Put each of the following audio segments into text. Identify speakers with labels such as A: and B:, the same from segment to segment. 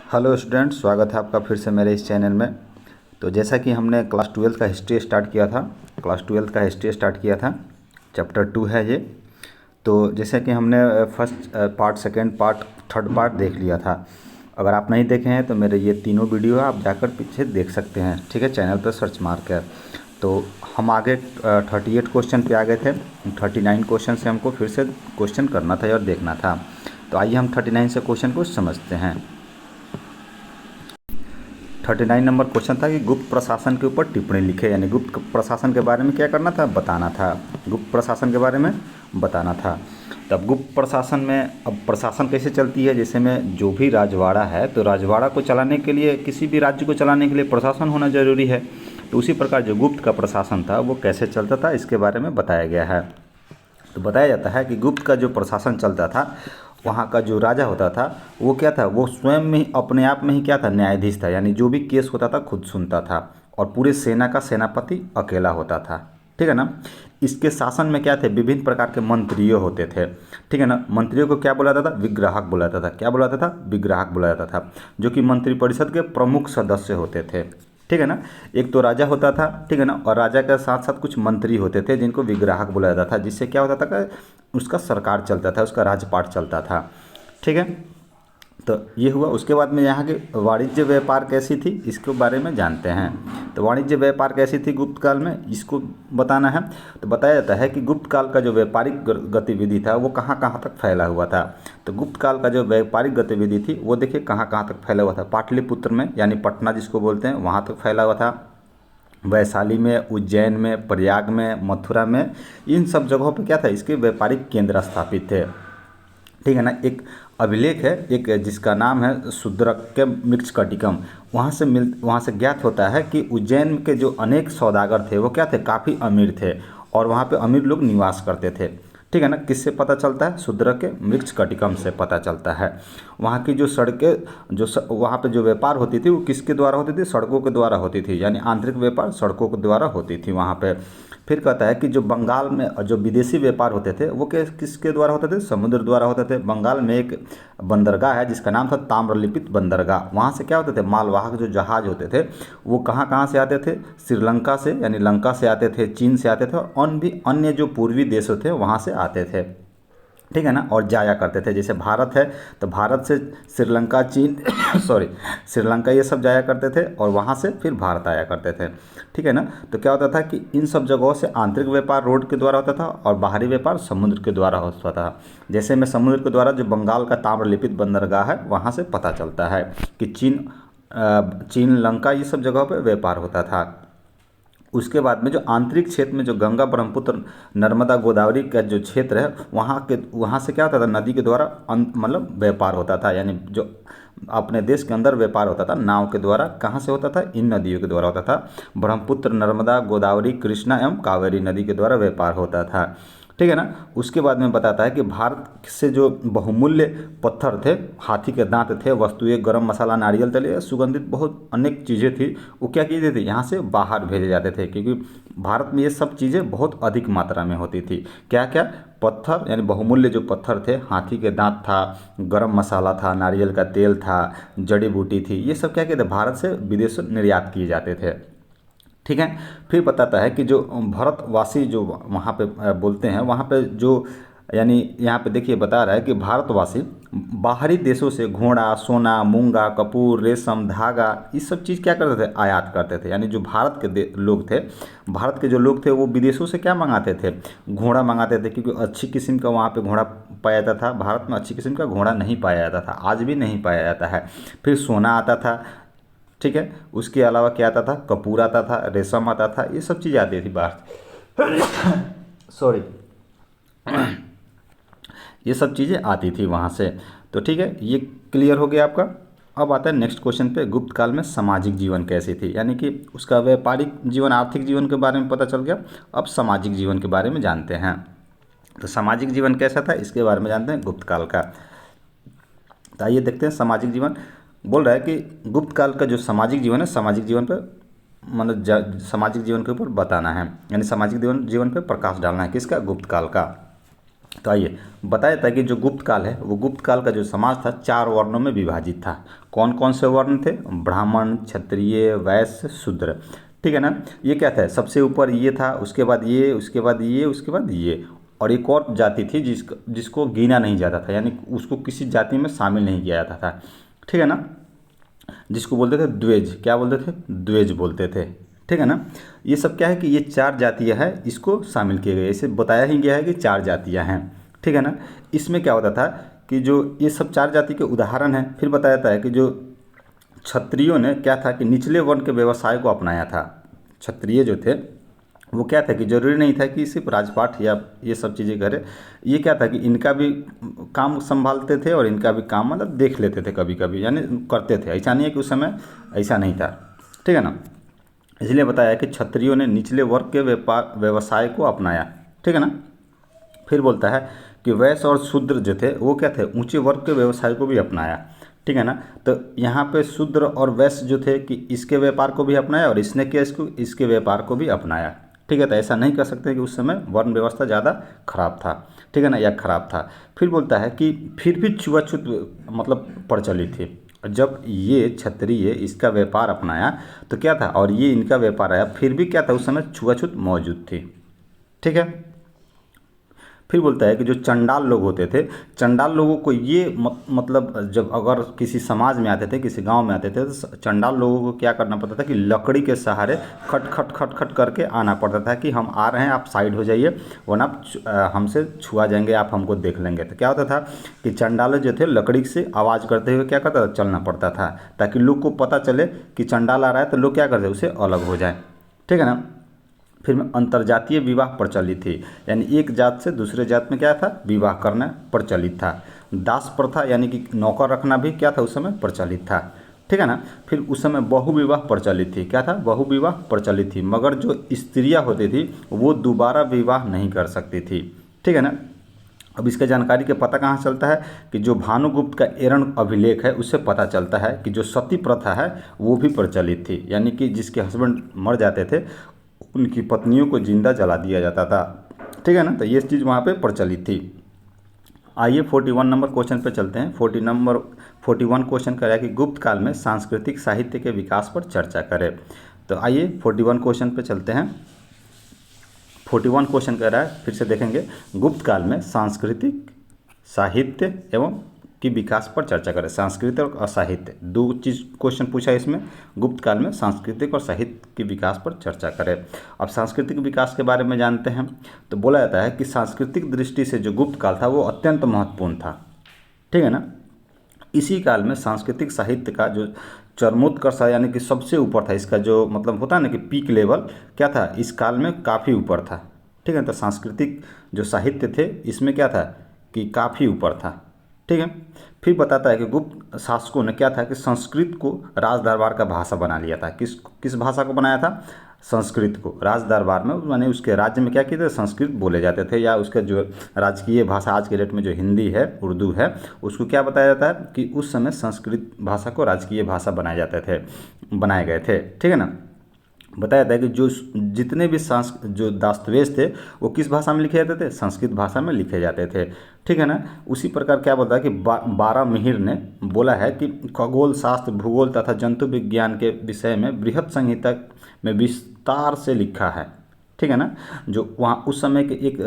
A: Hello student, स्वागत है आपका फिर से मेरे इस चैनल में। तो जैसा कि हमने क्लास 12 का हिस्ट्री स्टार्ट किया था, चैप्टर 2 है ये। तो जैसे कि हमने first part, second part, third part देख लिया था। अगर आप नहीं देखे हैं तो मेरे ये तीनों वीडियो है, आप जाकर पीछे देख सकते हैं, ठीक है, चैनल पर सर्च मार कर। तो हम आगे 38 क्वेश्चन पे आ गए थे। 39 क्वेश्चन से हमको फिर से क्वेश्चन करना था और देखना था। तो आइए हम 39 से क्वेश्चन को समझते हैं। 39 नंबर क्वेश्चन था कि गुप्त प्रशासन के ऊपर टिप्पणी लिखे, यानी गुप्त प्रशासन के बारे में क्या करना था, बताना था। गुप्त प्रशासन के बारे में बताना था। तब गुप्त प्रशासन में अब प्रशासन कैसे चलती है, जैसे में जो भी राजवाड़ा है तो राजवाड़ा को चलाने के लिए, किसी भी राज्य को चलाने के लिए प्रशासन होना जरूरी है। तो उसी प्रकार जो गुप्त का प्रशासन था वो कैसे चलता था, इसके बारे में बताया गया है। तो बताया जाता है कि गुप्त का जो प्रशासन चलता था, वहाँ का जो राजा होता था वो क्या था, वो स्वयं में ही अपने आप में ही क्या था, न्यायाधीश था। यानी जो भी केस होता था खुद सुनता था, और पूरे सेना का सेनापति अकेला होता था, ठीक है ना। इसके शासन में क्या थे, विभिन्न प्रकार के मंत्रियों होते थे, ठीक है ना। मंत्रियों को क्या बोला जाता था, विग्राहक बोला जाता था। क्या बोला जाता था, विग्राहक बोला जाता था, जो कि मंत्रिपरिषद के प्रमुख सदस्य होते थे, ठीक है ना। एक तो राजा होता था, ठीक है ना, और राजा के साथ साथ कुछ मंत्री होते थे जिनको विग्राहक बुलाया जाता था, जिससे क्या होता था कि उसका सरकार चलता था, उसका राजपाट चलता था, ठीक है। तो ये हुआ। उसके बाद में यहाँ के वाणिज्य व्यापार कैसी थी, इसके बारे में जानते हैं। तो वाणिज्य व्यापार कैसी थी गुप्त काल में, इसको बताना है। तो बताया जाता है कि गुप्त काल का जो व्यापारिक गतिविधि था वो कहाँ कहाँ तक फैला हुआ था। तो गुप्त काल का जो व्यापारिक गतिविधि थी वो देखिए कहाँ कहाँ तक फैला हुआ था। पाटलिपुत्र में, यानी पटना जिसको बोलते हैं, वहाँ तक फैला हुआ था। वैशाली में, उज्जैन में, प्रयाग में, मथुरा में, इन सब जगहों पर क्या था, इसके व्यापारिक केंद्र स्थापित थे, ठीक है ना। एक अभिलेख है एक जिसका नाम है शूद्रक मृच्छकटिकम। वहाँ से ज्ञात होता है कि उज्जैन के जो अनेक सौदागर थे वो क्या थे, काफ़ी अमीर थे, और वहाँ पे अमीर लोग निवास करते थे, ठीक है ना। किससे पता चलता है, शूद्रक के मृच्छकटिकम से पता चलता है। वहाँ की जो सड़कें, वहाँ पे जो व्यापार होती थी वो किसके द्वारा होती थी, सड़कों के द्वारा होती थी, यानी आंतरिक व्यापार सड़कों के द्वारा होती थी वहाँ पे। फिर कहता है कि जो बंगाल में जो विदेशी व्यापार होते थे वो किसके द्वारा होते थे, समुद्र द्वारा होते थे। बंगाल में एक बंदरगाह है जिसका नाम था ताम्रलिप्त बंदरगाह। वहाँ से क्या होते थे, मालवाहक जो जहाज होते थे वो कहाँ कहाँ से आते थे, श्रीलंका से, यानी लंका से आते थे, चीन से आते थे, और अन्य जो पूर्वी देश थे वहाँ से आते थे, ठीक है ना, और जाया करते थे। जैसे भारत है तो भारत से श्रीलंका, चीन सॉरी, श्रीलंका, ये सब जाया करते थे, और वहाँ से फिर भारत आया करते थे, ठीक है ना। तो क्या होता था कि इन सब जगहों से आंतरिक व्यापार रोड के द्वारा होता था और बाहरी व्यापार समुद्र के द्वारा होता था। जैसे में समुद्र के द्वारा जो बंगाल का ताम्रलिप्त बंदरगाह है वहाँ से पता चलता है कि चीन, लंका, ये सब जगहों पर व्यापार होता था। उसके बाद में जो आंतरिक क्षेत्र में जो गंगा, ब्रह्मपुत्र, नर्मदा, गोदावरी का जो क्षेत्र है वहाँ से क्या होता था, नदी के द्वारा मतलब व्यापार होता था। यानी जो अपने देश के अंदर व्यापार होता था नाव के द्वारा, कहाँ से होता था, इन नदियों के द्वारा होता था। ब्रह्मपुत्र, नर्मदा, गोदावरी, कृष्णा एवं कावेरी नदी के द्वारा व्यापार होता था, ठीक है ना। उसके बाद में बताता है कि भारत से जो बहुमूल्य पत्थर थे, हाथी के दांत थे, वस्तुएं, गरम मसाला, नारियल तेल, सुगंधित बहुत अनेक चीज़ें थी, वो क्या किए थे, यहाँ से बाहर भेजे जाते थे, क्योंकि भारत में ये सब चीज़ें बहुत अधिक मात्रा में होती थी। क्या क्या, पत्थर, यानी बहुमूल्य जो पत्थर थे, हाथी के दांत था, गरम मसाला था, नारियल का तेल था, जड़ी बूटी थी, ये सब क्या कहते हैं, भारत से विदेशों निर्यात किए जाते थे, ठीक है। फिर बताता है कि जो भारतवासी जो वहाँ पे बोलते हैं, वहाँ पे जो, यानी यहाँ पे देखिए बता रहा है कि भारतवासी बाहरी देशों से घोड़ा, सोना, मूंगा, कपूर, रेशम, धागा, ये सब चीज़ क्या करते थे, आयात करते थे। यानी जो भारत के लोग थे, भारत के जो लोग थे वो विदेशों से क्या मंगाते थे, घोड़ा मंगाते थे, क्योंकि अच्छी किस्म का वहाँ पे घोड़ा पाया जाता था। भारत में अच्छी किस्म का घोड़ा नहीं पाया जाता था, आज भी नहीं पाया जाता है। फिर सोना आता था, ठीक है। उसके अलावा क्या आता था, कपूर आता था, रेशम आता था, ये सब चीज़ आती थी बाहर सॉरी, ये सब चीज़ें आती थी वहाँ से। तो ठीक है, ये क्लियर हो गया आपका। अब आता है नेक्स्ट क्वेश्चन पे, गुप्त काल में सामाजिक जीवन कैसी थी, यानी कि उसका व्यापारिक जीवन, आर्थिक जीवन के बारे में पता चल गया। अब सामाजिक जीवन के बारे में जानते हैं। तो सामाजिक जीवन कैसा था, इसके बारे में जानते हैं गुप्त काल का। तो आइए देखते हैं सामाजिक जीवन। बोल रहा है कि गुप्त काल का जो सामाजिक जीवन है, सामाजिक जीवन पर मतलब सामाजिक जीवन के ऊपर बताना है, यानी सामाजिक जीवन पर प्रकाश डालना है, किसका, गुप्त काल का। तो आइए बताया था कि जो गुप्त काल है वो गुप्त काल का जो समाज था 4 वर्णों में विभाजित था। कौन कौन से वर्ण थे? ब्राह्मण, क्षत्रिय, वैश्य, शूद्र। ठीक है ना। ये क्या था? सबसे ऊपर ये था, उसके बाद ये, उसके बाद ये, उसके बाद ये, और एक और जाति थी जिसको गिना नहीं जाता था, यानी उसको किसी जाति में शामिल नहीं किया जाता था। ठीक है ना। जिसको बोलते थे द्विज। क्या बोलते थे? द्विज बोलते थे। ठीक है ना। ये सब क्या है कि ये 4 जातियां हैं, इसको शामिल किए गए। इसे बताया ही गया है कि 4 जातियां हैं। ठीक है ना। इसमें क्या होता था कि जो ये सब 4 जाति के उदाहरण हैं, फिर बताया जाता है कि जो क्षत्रियों ने क्या था कि निचले वर्ण के व्यवसाय को अपनाया था। क्षत्रिय जो थे वो क्या था कि जरूरी नहीं था कि सिर्फ राजपाट या ये सब चीज़ें करे। ये क्या था कि इनका भी काम संभालते थे और इनका भी काम मतलब देख लेते थे कभी कभी, यानी करते थे। ऐसा नहीं है कि उस समय ऐसा नहीं था। ठीक है ना। इसलिए बताया कि क्षत्रियों ने निचले वर्ग के व्यापार व्यवसाय को अपनाया। ठीक है ना। फिर बोलता है कि वैश्य और शूद्र जो थे वो क्या थे? ऊंचे वर्ग के व्यवसाय को भी अपनाया। ठीक है ना। तो यहाँ पे शूद्र और वैश्य जो थे कि इसके व्यापार को भी अपनाया और इसने क्या इसके व्यापार को भी अपनाया। ठीक है। तो ऐसा नहीं कर सकते कि उस समय वर्ण व्यवस्था ज़्यादा खराब था। ठीक है ना, या खराब था। फिर बोलता है कि फिर भी छुआछूत मतलब प्रचलित थी। जब ये क्षत्रिय इसका व्यापार अपनाया तो क्या था, और ये इनका व्यापार आया, फिर भी क्या था उस समय छुआछूत मौजूद थी। ठीक है। फिर बोलता है कि जो चंडाल लोग होते थे, चंडाल लोगों को ये मतलब जब अगर किसी समाज में आते थे, किसी गांव में आते थे, तो चंडाल लोगों को क्या करना पड़ता था कि लकड़ी के सहारे खट खट खट खट करके आना पड़ता था कि हम आ रहे हैं, आप साइड हो जाइए, वरना आप हमसे छुआ जाएंगे, आप हमको देख लेंगे। तो क्या होता था कि चंडाल जो थे लकड़ी से आवाज़ करते हुए क्या करता था? चलना पड़ता था, ताकि लोग को पता चले कि चंडाल आ रहा है, तो लोग क्या करते उसे अलग हो जाए। ठीक है ना। फिर में अंतर्जातीय विवाह प्रचलित थी, यानी एक जात से दूसरे जात में क्या था? विवाह करना प्रचलित था। दास प्रथा यानी कि नौकर रखना भी क्या था उस समय? प्रचलित था। ठीक है ना। फिर उस समय बहुविवाह प्रचलित थी। क्या था? बहुविवाह प्रचलित थी, मगर जो स्त्रियां होती थी वो दोबारा विवाह नहीं कर सकती थी। ठीक है ना। अब इसका जानकारी के पता कहाँ चलता है कि जो भानुगुप्त का एरण अभिलेख है उससे पता चलता है कि जो सती प्रथा है वो भी प्रचलित थी, यानी कि जिसके हस्बैंड मर जाते थे उनकी पत्नियों को जिंदा जला दिया जाता था। ठीक है ना। तो ये चीज़ वहाँ पे प्रचलित थी। आइए 41 नंबर क्वेश्चन पे चलते हैं। 41 क्वेश्चन कर रहा है कि गुप्त काल में सांस्कृतिक साहित्य के विकास पर चर्चा करें। तो आइए 41 क्वेश्चन पे चलते हैं। 41 क्वेश्चन कह रहा है, फिर से देखेंगे, गुप्त काल में सांस्कृतिक साहित्य एवं की विकास पर चर्चा करें। सांस्कृतिक और साहित्य दो चीज़ क्वेश्चन पूछा है इसमें। गुप्त काल में सांस्कृतिक और साहित्य के विकास पर चर्चा करें। अब सांस्कृतिक विकास के बारे में जानते हैं। तो बोला जाता है कि सांस्कृतिक दृष्टि से जो गुप्त काल था वो अत्यंत महत्वपूर्ण था। ठीक है ना। इसी काल में सांस्कृतिक साहित्य का जो चरमोत्कर्ष है, यानी कि सबसे ऊपर था, इसका जो मतलब होता है ना कि पीक लेवल क्या था, इस काल में काफ़ी ऊपर था। ठीक है। तो सांस्कृतिक जो साहित्य थे इसमें क्या था कि काफ़ी ऊपर था। ठीक है। फिर बताता है कि गुप्त शासकों ने क्या था कि संस्कृत को राज दरबार का भाषा बना लिया था। किस किस भाषा को बनाया था? संस्कृत को। राज दरबार में माने उसके राज्य में क्या किए थे? संस्कृत बोले जाते थे, या उसका जो राजकीय भाषा आज के डेट में जो हिंदी है, उर्दू है, उसको क्या बताया जाता है कि उस समय संस्कृत भाषा को राजकीय भाषा बनाए गए थे। ठीक है ना। बताया जाता है कि जो जितने भी जो दस्तावेज थे वो किस भाषा में लिखे जाते थे? संस्कृत भाषा में लिखे जाते थे। ठीक है ना। उसी प्रकार क्या बोलता है कि बारामिहिर ने बोला है कि खगोल शास्त्र, भूगोल तथा जंतु विज्ञान के विषय में बृहत संहिता में विस्तार से लिखा है। ठीक है ना। जो वहाँ उस समय के एक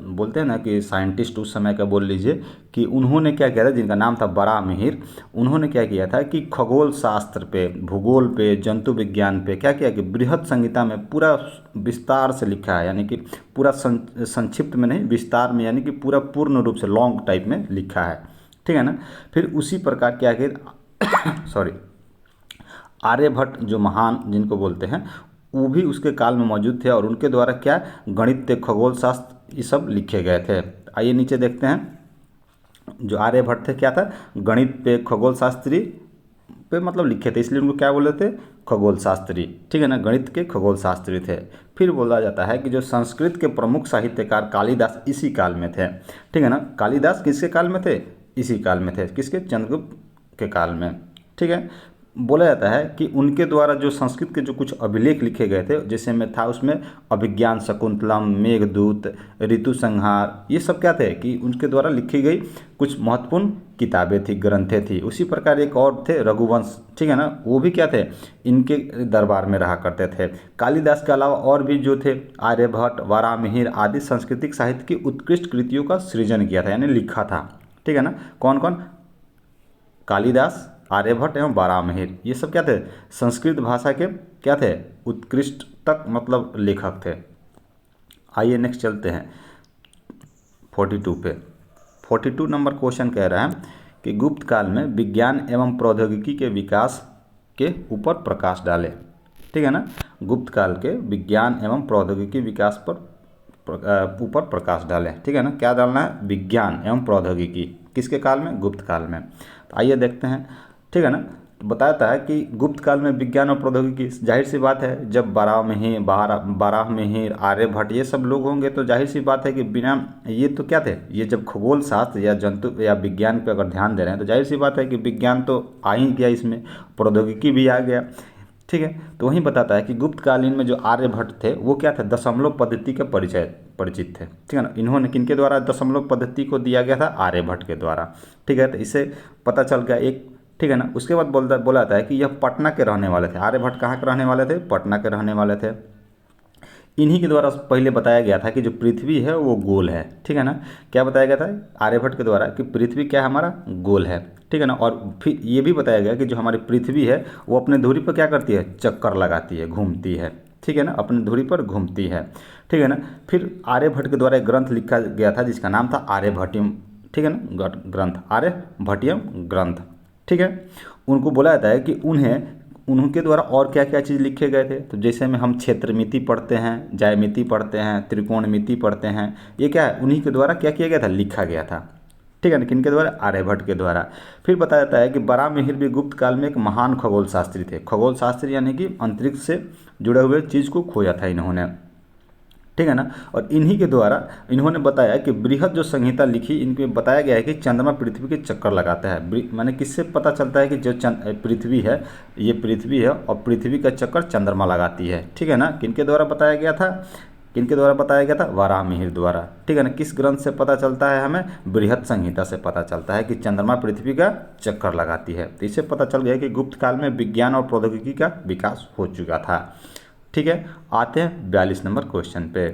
A: बोलते हैं ना कि साइंटिस्ट उस समय का बोल लीजिए कि उन्होंने क्या किया था, जिनका नाम था बारामिहिर, उन्होंने क्या किया था कि खगोल शास्त्र पे, भूगोल पे, जंतु विज्ञान पे क्या किया कि बृहत संहिता में पूरा विस्तार से लिखा है, यानी कि पूरा संक्षिप्त में नहीं, विस्तार में, यानी कि पूरा पूर्ण रूप से लॉन्ग टाइप में लिखा है। ठीक है ना। फिर उसी प्रकार क्या किया सॉरी आर्यभट्ट जो महान जिनको बोलते हैं वो भी उसके काल में मौजूद थे, और उनके द्वारा क्या गणित, खगोल शास्त्र ये सब लिखे गए थे। आइए नीचे देखते हैं। जो आर्यभट्ट थे क्या था? गणित पे, खगोल शास्त्री पे मतलब लिखे थे, इसलिए उनको क्या बोले थे? खगोल शास्त्री। ठीक है ना। गणित के खगोल शास्त्री थे। फिर बोला जाता है कि जो संस्कृत के प्रमुख साहित्यकार कालिदास इसी काल में थे। ठीक है ना। कालिदास किसके काल में थे? इसी काल में थे। किसके? चंद्रगुप्त के काल में। ठीक है। बोला जाता है कि उनके द्वारा जो संस्कृत के जो कुछ अभिलेख लिखे गए थे, जैसे में था उसमें अभिज्ञान शकुंतलम, मेघदूत, ऋतु संहार, ये सब क्या थे कि उनके द्वारा लिखी गई कुछ महत्वपूर्ण किताबें थी, ग्रंथें थी। उसी प्रकार एक और थे रघुवंश, ठीक है ना, वो भी क्या थे, इनके दरबार में रहा करते थे। कालिदास के अलावा और भी जो थे आर्यभट्ट, वराहमिहिर आदि सांस्कृतिक साहित्य की उत्कृष्ट कृतियों का सृजन किया था, यानी लिखा था, ठीक है ना। कौन कौन? कालिदास, आर्यभट्ट एवं वराहमिहिर, ये सब क्या थे, संस्कृत भाषा के क्या थे, उत्कृष्ट तक मतलब लेखक थे। आइए नेक्स्ट चलते हैं 42 पे। 42 नंबर क्वेश्चन कह रहा है कि गुप्त काल में विज्ञान एवं प्रौद्योगिकी के विकास के ऊपर प्रकाश डाले, ठीक है ना। गुप्त काल के विज्ञान एवं प्रौद्योगिकी विकास पर ऊपर प्रकाश डालें, ठीक है ना। क्या डालना है? विज्ञान एवं प्रौद्योगिकी, किसके काल में? गुप्त काल में। तो आइए देखते हैं, ठीक है ना। तो बताता है कि गुप्त काल में विज्ञान और प्रौद्योगिकी, जाहिर सी बात है जब वराहमिहिर, आर्यभट्ट ये सब लोग होंगे तो जाहिर सी बात है कि बिना ये तो क्या थे, ये जब खगोल शास्त्र या जंतु या विज्ञान पे अगर ध्यान दे रहे हैं तो जाहिर सी बात है कि विज्ञान तो आ ही गया, इसमें प्रौद्योगिकी भी आ गया, ठीक है। तो वहीं बताता है कि गुप्तकालीन में जो आर्यभट्ट थे वो क्या थे, दशमलव पद्धति के परिचित थे, ठीक है ना। इन्होंने किनके द्वारा दशमलव पद्धति को दिया गया था? आर्यभट्ट के द्वारा, ठीक है। तो इससे पता चल गया एक, ठीक है ना। उसके बाद बोला जाता है कि यह पटना के रहने वाले थे। आर्यभट्ट कहाँ के रहने वाले थे? पटना के रहने वाले थे। इन्हीं के द्वारा पहले बताया गया था कि जो पृथ्वी है वो गोल है, ठीक है ना। क्या बताया गया था आर्यभट्ट के द्वारा कि पृथ्वी क्या है, हमारा गोल है, ठीक है ना। और फिर ये भी बताया गया कि जो हमारी पृथ्वी है वो अपने धुरी पर क्या करती है, चक्कर लगाती है, घूमती है, ठीक है ना, अपनी धुरी पर घूमती है, ठीक है ना। फिर आर्यभट्ट के द्वारा एक ग्रंथ लिखा गया था जिसका नाम था आर्यभट्टियम, ठीक है ना, ग्रंथ आर्यभट्टियम ग्रंथ, ठीक है। उनको बोला जाता है कि उनके द्वारा और क्या क्या चीज़ लिखे गए थे। तो जैसे में हम क्षेत्रमिति पढ़ते हैं, ज्यामिति पढ़ते हैं, त्रिकोणमिति पढ़ते हैं, ये क्या है, उन्हीं के द्वारा क्या किया गया था, लिखा गया था, ठीक है ना। किनके द्वारा? आर्यभट्ट के द्वारा। फिर बताया जाता है कि वराहमिहिर भी गुप्त काल में एक महान खगोल शास्त्री थे। खगोल शास्त्री यानी कि अंतरिक्ष से जुड़े हुए चीज़ को खोजा था इन्होंने, ठीक है ना। और इन्हीं के द्वारा इन्होंने बताया कि बृहद जो संहिता लिखी, इनके बताया गया है कि चंद्रमा पृथ्वी के चक्कर लगाता है। माने किससे पता चलता है कि जो पृथ्वी है, ये पृथ्वी है और पृथ्वी का चक्कर चंद्रमा लगाती है, ठीक है ना। किनके द्वारा बताया गया था? किनके द्वारा बताया गया था? वराहमिहिर द्वारा, ठीक है ना। किस ग्रंथ से पता चलता है हमें? बृहद संहिता से पता चलता है कि चंद्रमा पृथ्वी का चक्कर लगाती है। तो इससे पता चल गया कि गुप्त काल में विज्ञान और प्रौद्योगिकी का विकास हो चुका था, ठीक है। आते हैं 42 नंबर क्वेश्चन पे।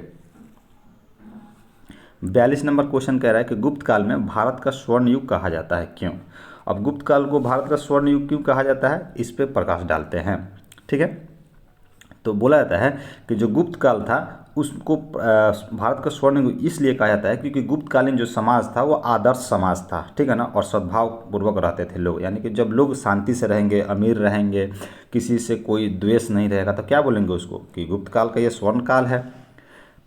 A: 42 नंबर क्वेश्चन कह रहा है कि गुप्त काल में भारत का स्वर्ण युग कहा जाता है, क्यों? अब गुप्त काल को भारत का स्वर्ण युग क्यों कहा जाता है, इस पे प्रकाश डालते हैं, ठीक है। तो बोला जाता है कि जो गुप्त काल था उसको भारत का स्वर्ण युग इसलिए कहा जाता है क्योंकि गुप्तकालीन जो समाज था वो आदर्श समाज था, ठीक है ना, और सद्भाव पूर्वक रहते थे लोग। यानी कि जब लोग शांति से रहेंगे, अमीर रहेंगे, किसी से कोई द्वेष नहीं रहेगा, तो क्या बोलेंगे उसको कि गुप्त काल का ये स्वर्ण काल है।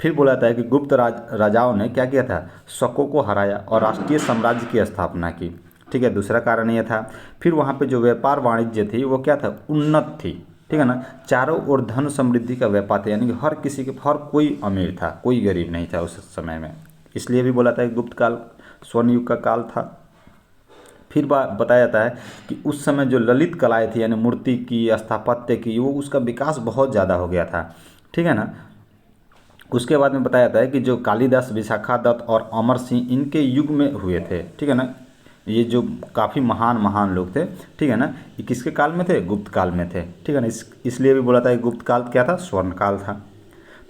A: फिर बोला जाता है कि गुप्त राजाओं ने क्या किया था, शकों को हराया और राष्ट्रीय साम्राज्य की स्थापना की, ठीक है। दूसरा कारण ये था। फिर वहाँ पे जो व्यापार वाणिज्य थी वो क्या था, उन्नत थी, ठीक है ना। चारों ओर धन समृद्धि का व्यापार था, यानी कि हर कोई अमीर था, कोई गरीब नहीं था उस समय में। इसलिए भी बोला था कि गुप्त काल स्वर्ण युग का काल था। फिर बताया जाता है कि उस समय जो ललित कलाएँ थी, यानी मूर्ति की, स्थापत्य की, वो उसका विकास बहुत ज़्यादा हो गया था, ठीक है ना। उसके बाद में बताया जाता है कि जो कालिदास, विशाखादत्त और अमर सिंह इनके युग में हुए थे, ठीक है ना। ये जो काफ़ी महान लोग थे, ठीक है ना, ये किसके काल में थे, गुप्त काल में थे, ठीक है ना। इसलिए भी बोला था कि गुप्त काल क्या था, स्वर्ण काल था।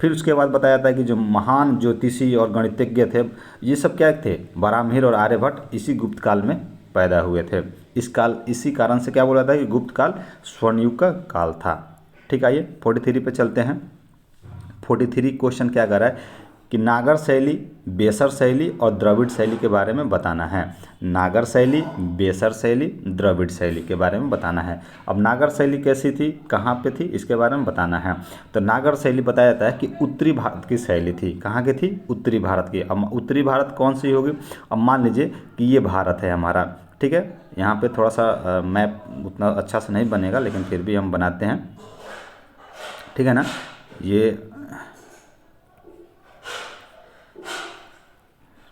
A: फिर उसके बाद बताया जाता है कि जो महान ज्योतिषी और गणितज्ञ थे, ये सब क्या थे, वराहमिहिर और आर्यभट्ट इसी गुप्त काल में पैदा हुए थे। इसी कारण से क्या बोला था कि गुप्त काल स्वर्ण युग का काल था, ठीक है। आइए 43 पे चलते हैं। 43 क्वेश्चन क्या कर रहा है कि नागर शैली, बेसर शैली और द्रविड़ शैली के बारे में बताना है। नागर शैली, बेसर शैली, द्रविड़ शैली के बारे में बताना है। अब नागर शैली कैसी थी, कहाँ पे थी, इसके बारे में बताना है। तो नागर शैली बताया जाता है कि उत्तरी भारत की शैली थी। कहाँ की थी, उत्तरी भारत की। अब उत्तरी भारत कौन सी होगी, अब मान लीजिए कि ये भारत है हमारा, ठीक है। यहाँ पे थोड़ा सा मैप उतना अच्छा से नहीं बनेगा, लेकिन फिर भी हम बनाते हैं, ठीक है ना। ये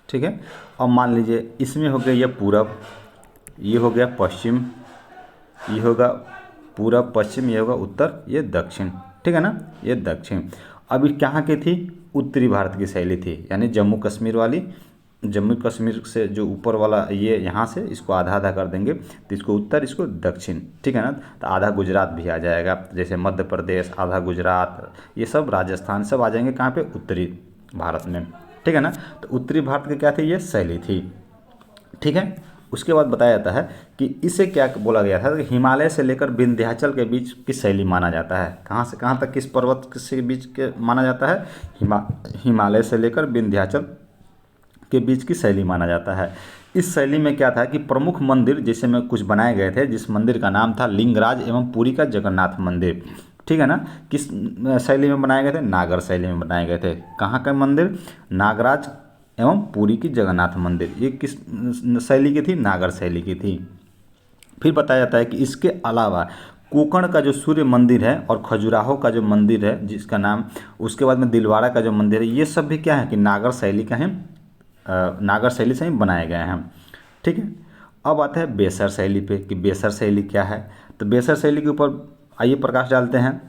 A: ठीक है। अब मान लीजिए इसमें हो गया ये पूरब, ये हो गया पश्चिम, ये होगा पूरब पश्चिम, ये होगा उत्तर, ये दक्षिण, ठीक है ना, ये दक्षिण। अब ये कहाँ की थी? उत्तरी भारत की शैली थी, यानी जम्मू कश्मीर वाली। जम्मू कश्मीर से जो ऊपर वाला ये यहाँ से इसको आधा आधा कर देंगे तो इसको उत्तर, इसको दक्षिण, ठीक है ना। तो आधा गुजरात भी आ जाएगा, जैसे मध्य प्रदेश, आधा गुजरात, ये सब राजस्थान, सब आ जाएंगे कहाँ पे? उत्तरी भारत में, ठीक है ना। तो उत्तरी भारत की क्या थी? ये शैली थी, ठीक है। उसके बाद बताया जाता है कि इसे क्या बोला गया था कि हिमालय से लेकर विंध्याचल के बीच की शैली माना जाता है। कहाँ से कहाँ तक किस पर्वत के बीच के माना जाता है? हिमालय से लेकर विंध्याचल के बीच की शैली माना जाता है। इस शैली में क्या था कि प्रमुख मंदिर जैसे में कुछ बनाए गए थे, जिस मंदिर का नाम था लिंगराज एवं पुरी का जगन्नाथ मंदिर, ठीक है ना। किस शैली में बनाए गए थे? नागर शैली में बनाए गए थे। कहाँ का मंदिर? नागराज एवं पुरी की जगन्नाथ मंदिर, ये किस शैली की थी? नागर शैली की थी। फिर बताया जाता है कि इसके अलावा कोकण का जो सूर्य मंदिर है और खजुराहो का जो मंदिर है जिसका नाम, उसके बाद में दिलवाड़ा का जो मंदिर है, ये सब भी क्या है कि नागर शैली का है, नागर शैली से ही बनाए गए हैं, ठीक है। अब आते हैं बेसर शैली पे कि बेसर शैली क्या है। तो बेसर शैली के ऊपर आइए प्रकाश डालते हैं।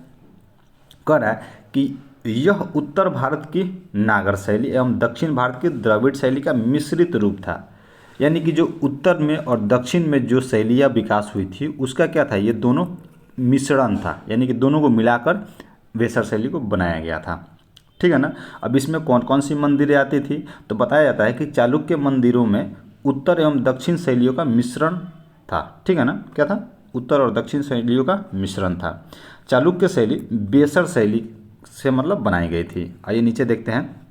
A: कह रहा है कि यह उत्तर भारत की नागर शैली एवं दक्षिण भारत की द्रविड़ शैली का मिश्रित रूप था, यानी कि जो उत्तर में और दक्षिण में जो शैलियाँ विकास हुई थी उसका क्या था? ये दोनों मिश्रण था, यानी कि दोनों को मिलाकर बेसर शैली को बनाया गया था, ठीक है ना। अब इसमें कौन कौन सी मंदिरें आती थी? तो बताया जाता है कि चालुक्य मंदिरों में उत्तर एवं दक्षिण शैलियों का मिश्रण था, ठीक है ना। क्या था? उत्तर और दक्षिण शैलियों का मिश्रण था। चालुक्य शैली बेसर शैली से मतलब बनाई गई थी। आइए नीचे देखते हैं।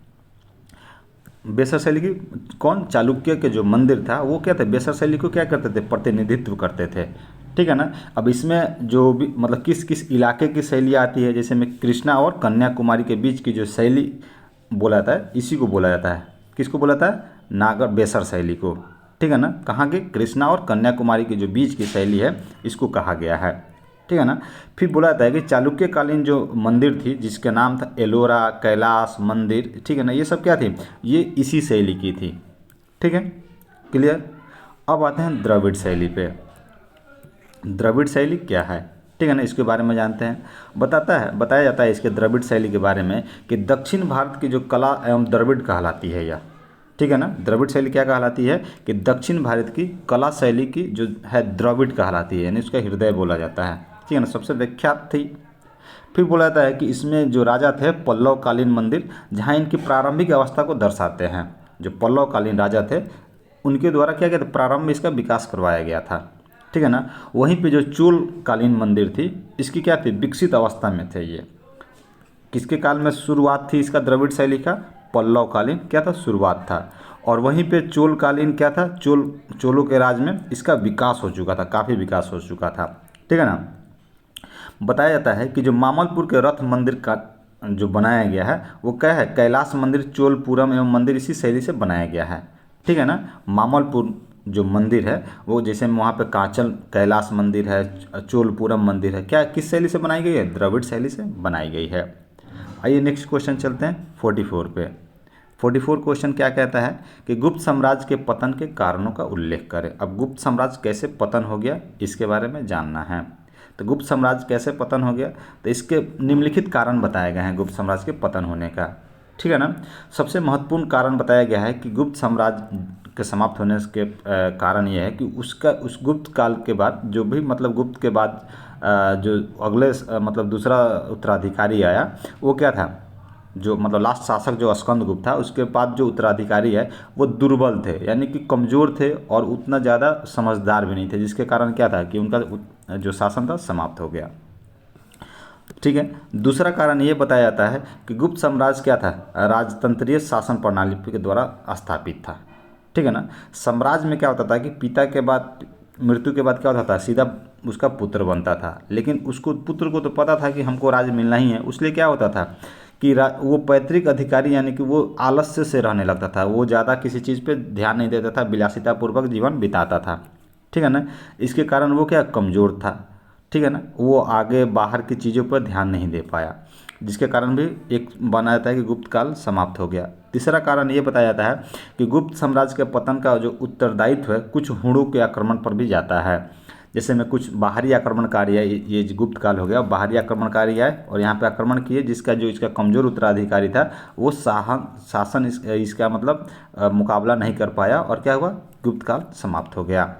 A: बेसर शैली की कौन? चालुक्य के जो मंदिर था वो क्या थे? बेसर शैली को क्या करते थे? प्रतिनिधित्व करते थे, ठीक है ना। अब इसमें जो भी मतलब किस किस इलाके की शैली आती है, जैसे में कृष्णा और कन्याकुमारी के बीच की जो शैली बोला जाता है, इसी को बोला जाता है। किसको बोला जाता है? नागर बेसर शैली को, ठीक है ना। कहाँ की? कृष्णा और कन्याकुमारी के जो बीच की शैली है इसको कहा गया है, ठीक है ना। फिर बोला जाता है कि चालुक्यकालीन जो मंदिर थी जिसका नाम था एलोरा, कैलाश मंदिर, ठीक है ना, ये सब क्या थी? ये इसी शैली की थी, ठीक है, क्लियर। अब आते हैं द्रविड़ शैली पे। द्रविड़ शैली क्या है, ठीक है ना, इसके बारे में जानते हैं। बताया जाता है इसके द्रविड़ शैली के बारे में कि दक्षिण भारत की जो कला एवं द्रविड़ कहलाती है यह, ठीक है ना। द्रविड़ शैली क्या कहलाती है कि दक्षिण भारत की कला शैली की जो है द्रविड़ कहलाती है, यानी उसका हृदय बोला जाता है, ठीक है ना, सबसे विख्यात थी। फिर बोला जाता है कि इसमें जो राजा थे पल्लव कालीन मंदिर, जहाँ इनकी प्रारंभिक अवस्था को दर्शाते हैं। जो पल्लव कालीन राजा थे उनके द्वारा क्या कहते प्रारंभ में इसका विकास करवाया गया था, ठीक है ना। वहीं पे जो चोल कालीन मंदिर थी इसकी क्या थी? विकसित अवस्था में थे ये। किसके काल में शुरुआत थी इसका द्रविड़ शैली का? पल्लव कालीन क्या था? शुरुआत था। और वहीं पे चोल कालीन क्या था? चोलों के राज में इसका विकास हो चुका था, काफ़ी विकास हो चुका था, ठीक है ना। बताया जाता है कि जो मामलपुर के रथ मंदिर का जो बनाया गया है वो क्या है? कैलाश मंदिर, चोलपुरम एवं मंदिर इसी शैली से बनाया गया है, ठीक है ना। मामलपुर जो मंदिर है वो जैसे वहाँ पे कांचल कैलाश मंदिर है, चोलपुरम मंदिर है, क्या किस शैली से बनाई गई है? द्रविड़ शैली से बनाई गई है। आइए नेक्स्ट क्वेश्चन चलते हैं 44 पे। 44 क्वेश्चन क्या कहता है कि गुप्त साम्राज्य के पतन के कारणों का उल्लेख करें। अब गुप्त साम्राज्य कैसे पतन हो गया इसके बारे में जानना है। तो गुप्त साम्राज्य कैसे पतन हो गया? तो इसके निम्नलिखित कारण बताए गए हैं गुप्त साम्राज्य के पतन होने का, ठीक है ना। सबसे महत्वपूर्ण कारण बताया गया है कि गुप्त साम्राज्य के समाप्त होने के कारण यह है कि उस गुप्त काल के बाद जो भी मतलब गुप्त के बाद जो अगले मतलब दूसरा उत्तराधिकारी आया वो क्या था? जो मतलब लास्ट शासक जो स्कंदगुप्त था उसके बाद जो उत्तराधिकारी है वो दुर्बल थे, यानी कि कमज़ोर थे और उतना ज़्यादा समझदार भी नहीं थे, जिसके कारण क्या था कि उनका जो शासन था समाप्त हो गया, ठीक है। दूसरा कारण ये बताया जाता है कि गुप्त साम्राज्य क्या था? राजतंत्रीय शासन प्रणाली के द्वारा स्थापित था, ठीक है ना। साम्राज्य में क्या होता था कि पिता के बाद मृत्यु के बाद क्या होता था? सीधा उसका पुत्र बनता था, लेकिन उसको पुत्र को तो पता था कि हमको राज्य मिलना ही है, उसलिए क्या होता था कि वो पैतृक अधिकारी यानी कि वो आलस्य से रहने लगता था, वो ज़्यादा किसी चीज़ पे ध्यान नहीं देता था, विलासितापूर्वक जीवन बिताता था, ठीक है ना। इसके कारण वो क्या? कमज़ोर था, ठीक है ना, वो आगे बाहर की चीज़ों पर ध्यान नहीं दे पाया, जिसके कारण भी एक बनाया जाता है कि गुप्त काल समाप्त हो गया। तीसरा कारण ये बताया जाता है कि गुप्त साम्राज्य के पतन का जो उत्तरदायित्व है कुछ हुणों के आक्रमण पर भी जाता है, जैसे में कुछ बाहरी आक्रमणकारी है, ये जो गुप्त काल हो गया, बाहरी आक्रमणकारी आए और यहाँ पे आक्रमण किए, जिसका जो इसका कमज़ोर उत्तराधिकारी था वो शासन इसका मतलब मुकाबला नहीं कर पाया और क्या हुआ, गुप्त काल समाप्त हो गया।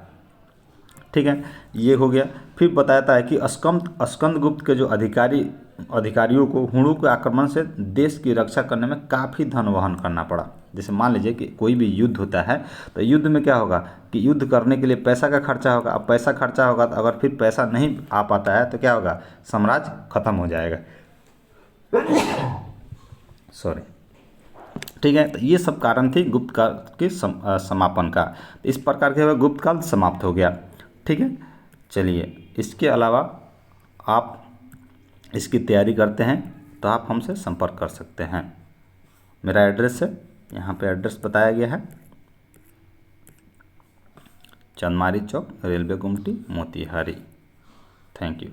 A: ठीक है, ये हो गया। फिर बताता है कि स्कंदगुप्त के जो अधिकारियों को हुणों के आक्रमण से देश की रक्षा करने में काफ़ी धन वहन करना पड़ा। जैसे मान लीजिए कि कोई भी युद्ध होता है तो युद्ध में क्या होगा कि युद्ध करने के लिए पैसा का खर्चा होगा। अब पैसा खर्चा होगा तो अगर फिर पैसा नहीं आ पाता है तो क्या होगा, साम्राज्य खत्म हो जाएगा। सॉरी। ठीक है, तो ये सब कारण थी गुप्त काल के समापन का। इस प्रकार के गुप्त काल समाप्त हो गया। ठीक है, चलिए इसके अलावा आप इसकी तैयारी करते हैं तो आप हमसे संपर्क कर सकते हैं। मेरा एड्रेस है, यहाँ पे एड्रेस बताया गया है, चंदमारी चौक, रेलवे गुमटी, मोतिहारी। Thank you.